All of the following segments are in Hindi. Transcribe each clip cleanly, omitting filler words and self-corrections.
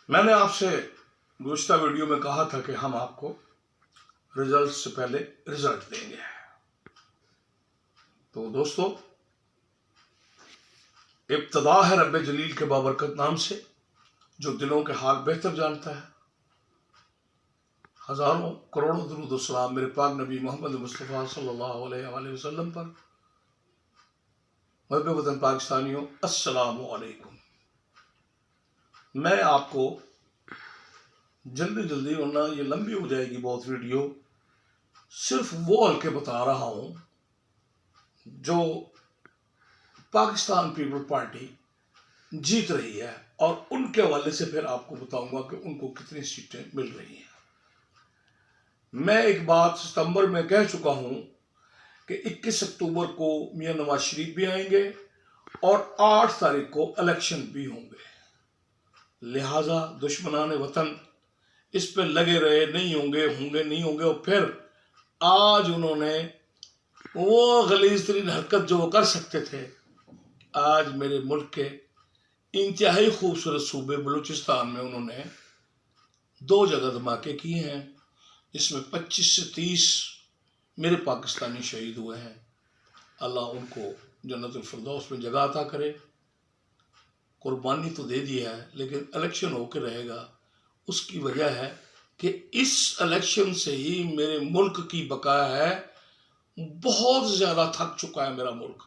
मैंने आपसे गुज़िश्ता वीडियो में कहा था कि हम आपको रिजल्ट से पहले रिजल्ट देंगे। तो दोस्तों, इब्तदा है रब्बे जलील के बाबरकत नाम से, जो दिलों के हाल बेहतर जानता है। हजारों करोड़ों दुरूद सलाम मेरे पाक नबी मोहम्मद मुस्तफ़ा सल्लल्लाहु अलैहि वसल्लम पर। महबूब वतन पाकिस्तानियों, अस्सलामु अलैकुम। मैं आपको जल्दी वरना ये लंबी हो जाएगी बहुत वीडियो, सिर्फ वो हल्के बता रहा हूँ जो पाकिस्तान पीपल पार्टी जीत रही है, और उनके हवाले से फिर आपको बताऊंगा कि उनको कितनी सीटें मिल रही हैं। मैं एक बात सितंबर में कह चुका हूं कि 21 अक्टूबर को मियां नवाज शरीफ भी आएंगे और 8 तारीख को इलेक्शन भी होंगे। लिहाजा दुश्मनान वतन इस पे लगे रहे, नहीं होंगे नहीं होंगे, और फिर आज उन्होंने वो गलीज तरीन हरकत जो वो कर सकते थे, आज मेरे मुल्क के इंतहाई खूबसूरत सूबे बलूचिस्तान में उन्होंने 2 जगह धमाके किए हैं। इसमें 25 से 30 मेरे पाकिस्तानी शहीद हुए हैं। अल्लाह उनको जन्नतुल फिरदौस में जगह अता करे। कुर्बानी तो दे दी है, लेकिन इलेक्शन होकर रहेगा। उसकी वजह है कि इस इलेक्शन से ही मेरे मुल्क की बका है। बहुत ज़्यादा थक चुका है मेरा मुल्क।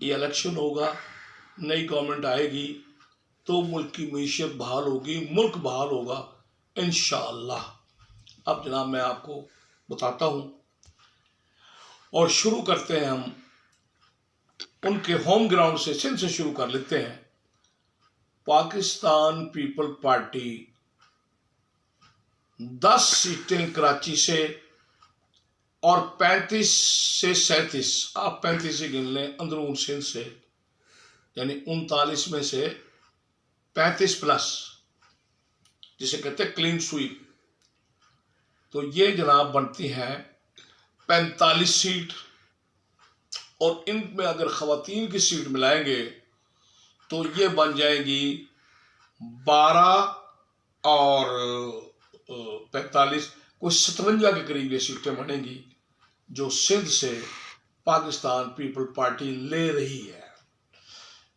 ये इलेक्शन होगा, नई गवर्नमेंट आएगी तो मुल्क की मीशत बहाल होगी, मुल्क बहाल होगा इंशाअल्लाह। अब जनाब मैं आपको बताता हूँ और शुरू करते हैं। हम उनके होम ग्राउंड से, सिंध से शुरू कर लेते हैं। पाकिस्तान पीपल पार्टी 10 सीटें कराची से और 35 से 37, आप 35 ही गिन लें, अंदरून सिंध से, यानी 39 में से 35 प्लस, जिसे कहते हैं क्लीन स्वीप, तो ये जनाब बनती हैं 45 सीट। और इनमें अगर ख़वातीन की सीट मिलाएंगे तो ये बन जाएगी 12 और 45, कोई 57 के करीब ये सीटें बनेंगी, जो सिंध से पाकिस्तान पीपल पार्टी ले रही है।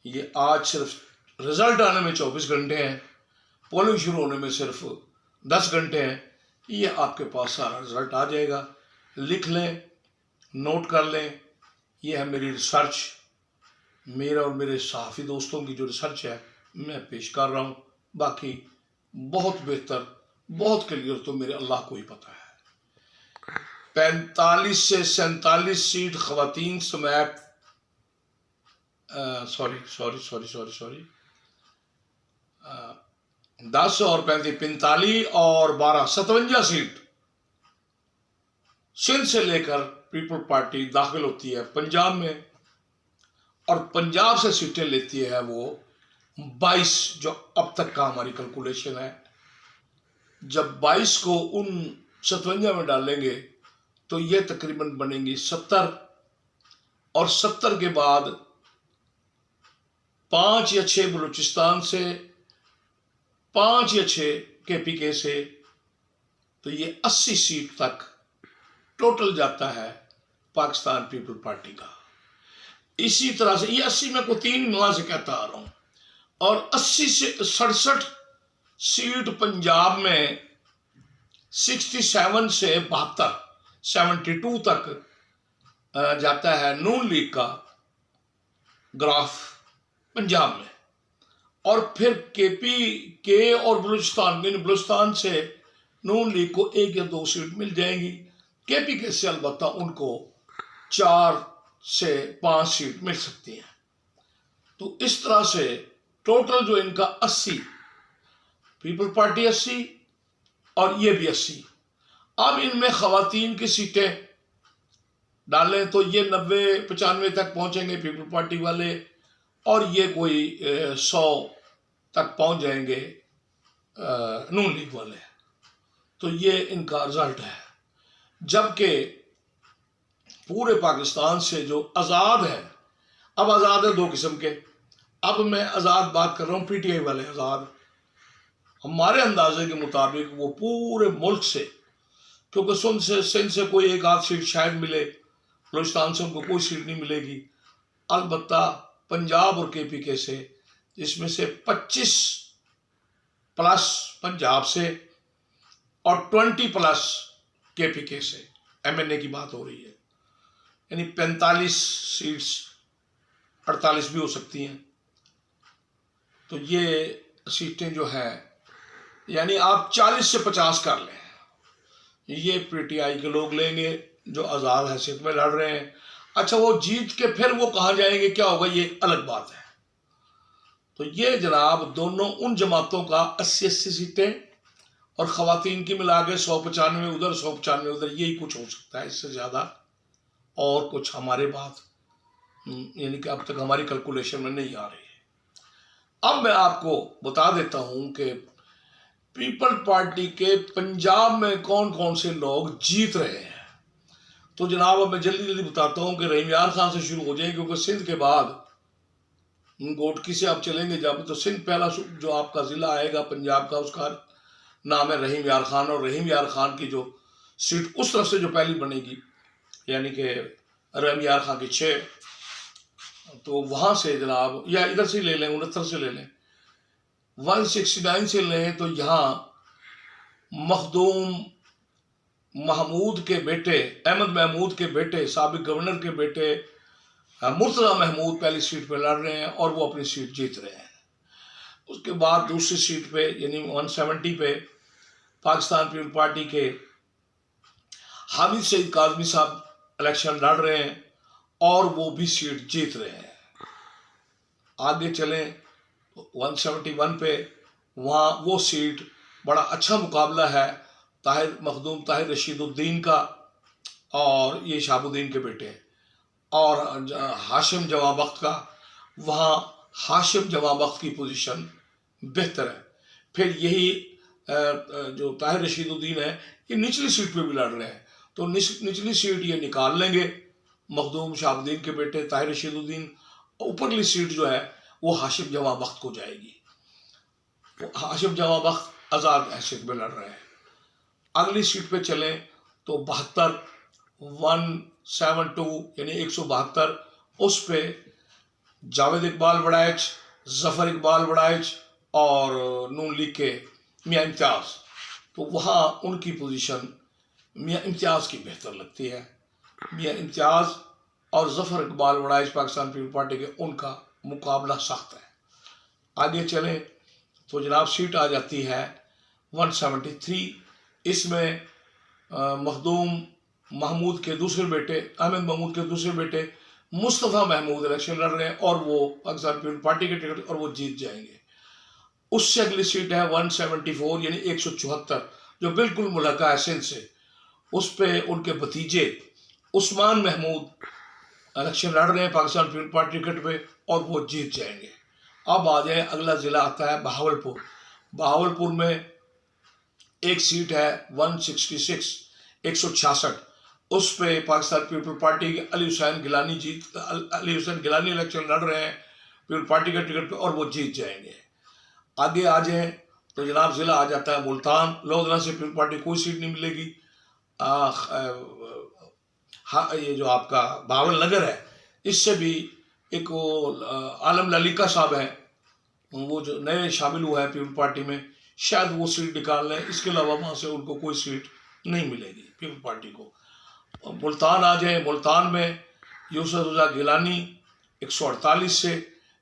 ये आज सिर्फ रिजल्ट आने में 24 घंटे हैं, पोलिंग शुरू होने में सिर्फ 10 घंटे हैं। ये आपके पास सारा रिजल्ट आ जाएगा। लिख लें, नोट कर लें। ये है मेरी रिसर्च, मेरा और मेरे सहाफ़ी दोस्तों की जो रिसर्च है मैं पेश कर रहा हूँ। बाकी बहुत बेहतर, बहुत क्लियर तो मेरे अल्लाह को ही पता है। 45 से 47 सीट ख़वातीन समेत, सॉरी 10 और 35, 45 और 12, 57 सीट सिंध से लेकर पीपल पार्टी दाखिल होती है पंजाब में, और पंजाब से सीटें लेती है वो 22, जो अब तक का हमारी कैलकुलेशन है। जब 22 को उन 57 में डालेंगे तो ये तकरीबन बनेंगी 70, और 70 के बाद 5 या 6 बलूचिस्तान से, 5 या 6 KPK से, तो ये 80 सीट तक टोटल जाता है पाकिस्तान पीपल पार्टी का। इसी तरह से ये 80 में को 3 माह से कहता आ रहा हूं, और 80 से 67 सीट पंजाब में, 67 से 72, 72 तक जाता है नून लीग का ग्राफ पंजाब में। और फिर KPK और बलूचिस्तान से नून लीग को 1 या 2 सीट मिल जाएंगी। KPK से अलबत्ता उनको 4 से 5 सीट मिल सकती हैं। तो इस तरह से टोटल जो इनका 80, पीपल पार्टी 80 और ये भी 80। अब इनमें ख़वातीन की सीटें डालें तो ये 90-95 तक पहुंचेंगे पीपल पार्टी वाले, और ये कोई 100 तक पहुंच जाएंगे नून लीग वाले। तो ये इनका रिजल्ट है। जबकि पूरे पाकिस्तान से जो आज़ाद है, अब आज़ाद है 2 किस्म के। अब मैं आज़ाद बात कर रहा हूँ PTI वाले आज़ाद, हमारे अंदाजे के मुताबिक वो पूरे मुल्क से, क्योंकि सिंध से कोई एक आध सीट शायद मिले, बलूचिस्तान से उनको कोई सीट नहीं मिलेगी, अलबत्ता पंजाब और KPK से, जिसमें से 25 प्लस पंजाब से और 20 प्लस KPK से MNA की बात हो रही है, यानी 45 सीट्स, 48 भी हो सकती हैं। तो ये सीटें जो हैं, यानी आप 40 से 50 कर लें, ये PTI के लोग लेंगे जो आज़ाद हैसियत में लड़ रहे हैं। अच्छा, वो जीत के फिर वो कहाँ जाएंगे, क्या होगा, ये अलग बात है। तो ये जनाब दोनों उन जमातों का 80-80 सीटें और ख़वातीन की मिला के 195 उधर 195 उधर, यही कुछ हो सकता है, इससे ज़्यादा और कुछ हमारे बात यानी कि अब तक हमारी कैलकुलेशन में नहीं आ रही है। अब मैं आपको बता देता हूँ कि पीपल पार्टी के पंजाब में कौन कौन से लोग जीत रहे हैं। तो जनाब अब मैं जल्दी जल्दी बताता हूँ कि रहीम यार खान से शुरू हो जाए, क्योंकि सिंध के बाद गोटकी से आप चलेंगे जब, तो सिंध पहला जो आपका ज़िला आएगा पंजाब का, उसका नाम है रहीम यार खान। और रहीम यार खान की जो सीट उस तरफ से जो पहली बनेगी, यानी कि रहीम यार खान की 6, तो वहाँ से जनाब, या इधर से ले लें, 69 से ले लें, 169 से लें, तो यहाँ मखदूम महमूद के बेटे, अहमद महमूद के बेटे, साबिक गवर्नर के बेटे मुर्तज़ा महमूद पहली सीट पे लड़ रहे हैं और वो अपनी सीट जीत रहे हैं। उसके बाद दूसरी सीट पे यानी 170 पे पाकिस्तान पीपल पार्टी के हामिद सईद काज़मी साहब इलेक्शन लड़ रहे हैं और वो भी सीट जीत रहे हैं। आगे चलें 171 पे, वहाँ वो सीट बड़ा अच्छा मुकाबला है मखदूम ताहिर रशीदुद्दीन का और ये शहाबुद्दीन के बेटे और हाशिम जवां बख्त का। वहाँ हाशिम जवां बख्त की पोजीशन बेहतर है। फिर यही जो ताहिर रशीदुद्दीन है, ये निचली सीट पे भी लड़ रहे हैं, तो निचली सीट ये निकाल लेंगे मखदूम शहाबुद्दीन के बेटे ताहिर रशीदुद्दीन। ऊपरली सीट जो है वो हाशिम जवां बख्त को जाएगी। हाशिम जवां बख्त आज़ाद हैसियत में लड़ रहे हैं। अगली सीट पे चलें तो 172 यानी 172, उस पे जावेद इकबाल बड़ाइच, जफ़र इकबाल बड़ाइच और नून लीग के मियाँ इम्तियाज़, तो वहाँ उनकी पोजीशन मियाँ इम्तियाज़ की बेहतर लगती है। मियाँ इम्तियाज़ और जफ़र इकबाल बड़ाइच पाकिस्तान पीपल पार्टी के, उनका मुकाबला सख्त है। आगे चलें तो जनाब सीट आ जाती है 173। इसमें मखदूम महमूद के दूसरे बेटे, अहमद महमूद के दूसरे बेटे मुस्तफ़ा महमूद इलेक्शन लड़ रहे हैं और वो पाकिस्तान पीपल पार्टी के टिकट, और वो जीत जाएंगे। उससे अगली सीट है 174 यानी 174, जो बिल्कुल मुल्हका है सिंध से। उस पे उनके भतीजे उस्मान महमूद इलेक्शन लड़ रहे हैं पाकिस्तान पीपल पार्टी टिकट पे और वो जीत जाएंगे। अब आ जाए, अगला ज़िला आता है बहावलपुर। बहावलपुर में एक सीट है 166 166, उस पे पाकिस्तान पीपल पार्टी के अली हुसैन गिलानी इलेक्शन लड़ रहे हैं पीपल पार्टी के टिकट पे और वो जीत जाएंगे। आगे आ जाए तो जनाब ज़िला आ जाता है मुल्तान। लोधरा से पीपल पार्टी कोई सीट नहीं मिलेगी। ये जो आपका बावल नगर है, इससे भी एक वो आलम ललिका साहब हैं, वो जो नए शामिल हुआ है पीपल पार्टी में, शायद वो सीट निकाल लें। इसके अलावा वहाँ से उनको कोई सीट नहीं मिलेगी पीपल पार्टी को। मुल्तान आ जाए, मुल्तान में यूसुफ रज़ा गिलानी 148 से,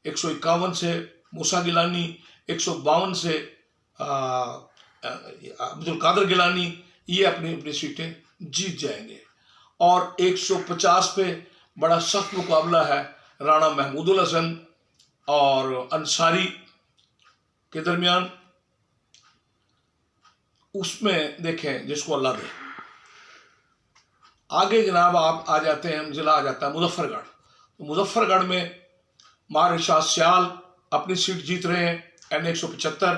151 से मूसा गिलानी, 152 से अब्दुल कादर गिलानी, ये अपनी अपनी सीटें जीत जाएंगे। और 150 पे बड़ा सख्त मुकाबला है राणा महमूदुल हसन और अंसारी के दरमियान। उसमें देखें जिसको अल्लाह दे। आगे जनाब आप आ जाते हैं, ज़िला आ जाता है मुजफ्फरगढ़। तो मुजफ्फरगढ़ में मार इरशाद सियाल अपनी सीट जीत रहे हैं, N175,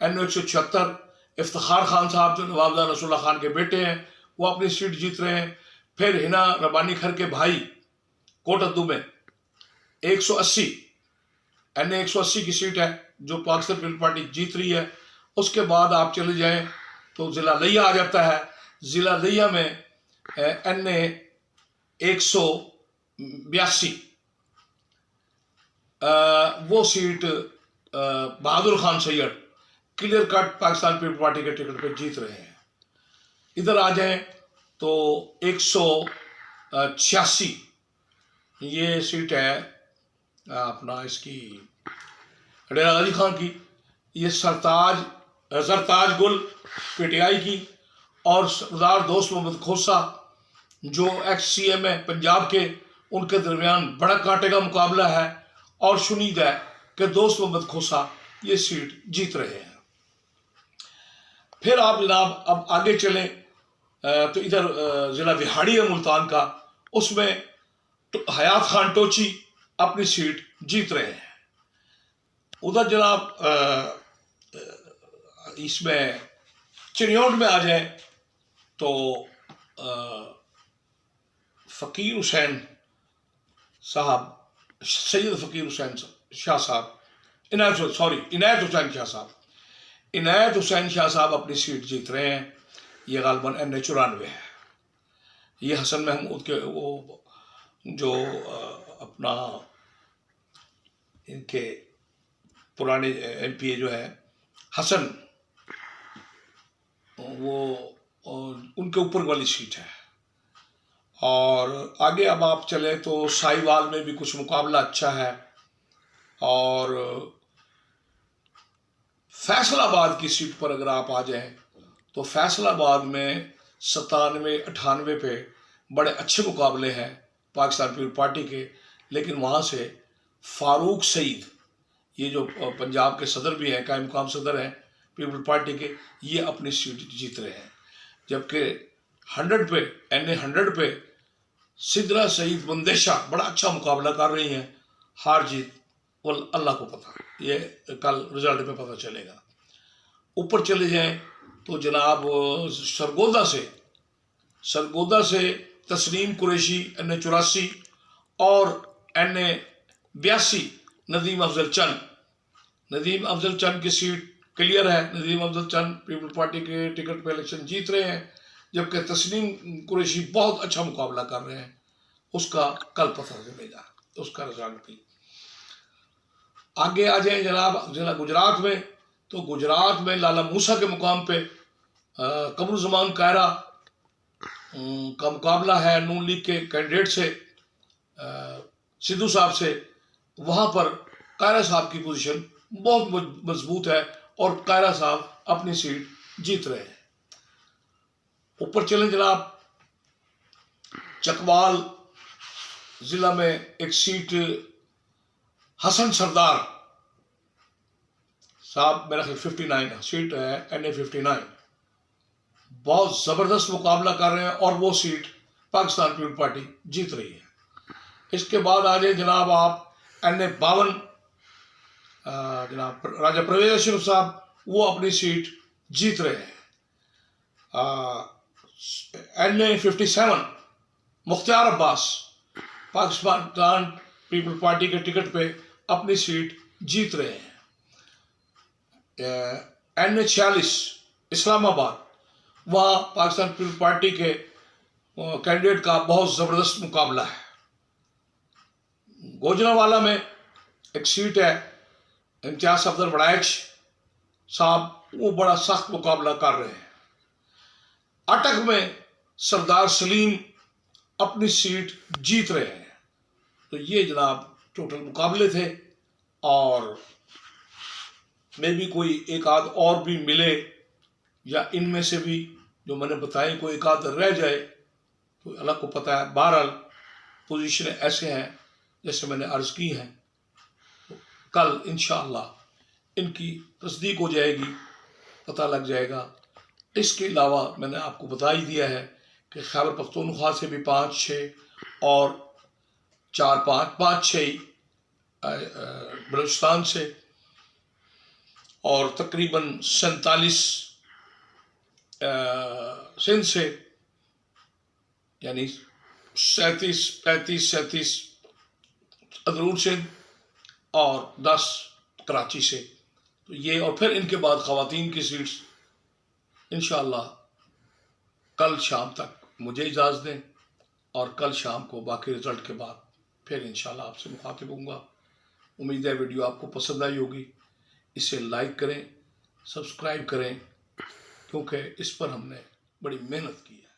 N176 इफ्तिखार खान साहब जो नवाबदार रसूलुल्लाह खान के बेटे हैं, वो अपनी सीट जीत रहे हैं। फिर हिना रबानी खर के भाई कोटद्दू में 180 N180 की सीट है जो पाकिस्तान पीपल पार्टी जीत रही है। उसके बाद आप चले जाएं तो ज़िला लिया आ जाता है। ज़िला लिया में NA 182 वो seat Bahadur Khan Syed clear cut Pakistan people party के टिकट पे जीत रहे हैं। इधर आ जाएं तो 186 ये सीट है अपना इसकी डेरा गाजी खान की। ये सरताज गुल PTI की, और सरदार दोस्त मोहम्मद खोसा जो ex-CM है पंजाब के, उनके दरमियान बड़ा कांटे का मुकाबला है और शुनीद है कि दोस्त मोहम्मद खोसा ये सीट जीत रहे हैं। फिर आप जनाब अब आगे चलें तो इधर ज़िला विहाड़ी है मुल्तान का, उसमें तो हयात खान टोची अपनी सीट जीत रहे हैं। उधर जनाब इसमें चिन्योट में आ जाए तो फ़कीर हुसैन साहब, सैयद फ़कीर हुसैन शाह साहब, इनायत हुसैन शाह साहब अपनी सीट जीत रहे हैं। ये गालबन NA 94 है। ये हसन महमूद के वो जो अपना इनके पुराने MPA जो है हसन, वो उनके ऊपर वाली सीट है। और आगे अब आप चले तो साहिवाल में भी कुछ मुकाबला अच्छा है। और फैसलाबाद की सीट पर अगर आप आ जाएं तो फैसलाबाद में 97-98 पे बड़े अच्छे मुकाबले हैं पाकिस्तान पीपल पार्टी के, लेकिन वहाँ से फारूक सईद, ये जो पंजाब के सदर भी हैं, कायम मुकाम सदर हैं पीपल पार्टी के, ये अपनी सीट जीत रहे हैं। जबकि 100 पे NA 100 पे सिद्रा सईद बंदेशा बड़ा अच्छा मुकाबला कर रही हैं। हार जीत वो अल्लाह को पता, ये कल रिजल्ट में पता चलेगा। ऊपर चले जाएं तो जनाब सरगोदा से तस्लीम कुरैशी NA 84 और NA 82 नदीम अफजल चंद की सीट क्लियर है। नदीम अफजल चंद पीपल पार्टी के टिकट पे इलेक्शन जीत रहे हैं, जबकि तस्लीम कुरैशी बहुत अच्छा मुकाबला कर रहे हैं। उसका कल पता चलेगा, उसका रिजल्ट भी। आगे आ जाए जनाब जिला गुजरात में, तो गुजरात में लाला मूसा के मुकाम पे कमरुज़मान कायरा का मुकाबला है नून लीग के कैंडिडेट से, सिद्धू साहब से। वहाँ पर कायरा साहब की पोजीशन बहुत मजबूत है और कायरा साहब अपनी सीट जीत रहे हैं। ऊपर चलें जनाब, चकवाल ज़िला में एक सीट हसन सरदार साहब, मेरा ख्याल 59 सीट है, NA 59, बहुत ज़बरदस्त मुकाबला कर रहे हैं और वो सीट पाकिस्तान पीपल पार्टी जीत रही है। इसके बाद आ जाए जनाब आप NA 52, जनाब राजा परवेज़ अशरफ साहब, वो अपनी सीट जीत रहे हैं। NA 57 Mukhtar Abbas Pakistan people party के टिकट पे अपनी सीट जीत रहे हैं। NA 46 इस्लामाबाद, वहाँ पाकिस्तान पीपल पार्टी के कैंडिडेट का बहुत ज़बरदस्त मुकाबला है। गोजरावाला में एक सीट है इम्तियाज सफदर वड़ैच साहब, वो बड़ा सख्त मुकाबला कर रहे हैं। अटक में सरदार सलीम अपनी सीट जीत रहे हैं। तो ये जनाब टोटल मुकाबले थे, और में भी कोई एक आध और भी मिले या इनमें से भी जो मैंने बताए कोई एक आध रह जाए तो अल्लाह को पता है। बहरहाल पोजीशन ऐसे हैं जैसे मैंने अर्ज़ की हैं। तो कल इंशाअल्लाह इनकी तस्दीक हो जाएगी, पता लग जाएगा। इसके अलावा मैंने आपको बता ही दिया है कि खैबर पख्तूनख्वा से भी 5-6 और 4-5-6 बलूचिस्तान से, और तकरीबन 47 सिंध से, यानी 37 अदरूर सिंध और 10 कराची से तो ये, और फिर इनके बाद ख़वातीन की सीट्स इंशाअल्लाह कल शाम तक मुझे इजाज़त दें, और कल शाम को बाकी रिज़ल्ट के बाद फिर इंशाअल्लाह आपसे मुखातिब होऊंगा। उम्मीद है वीडियो आपको पसंद आई होगी। इसे लाइक करें, सब्सक्राइब करें, क्योंकि इस पर हमने बड़ी मेहनत की है।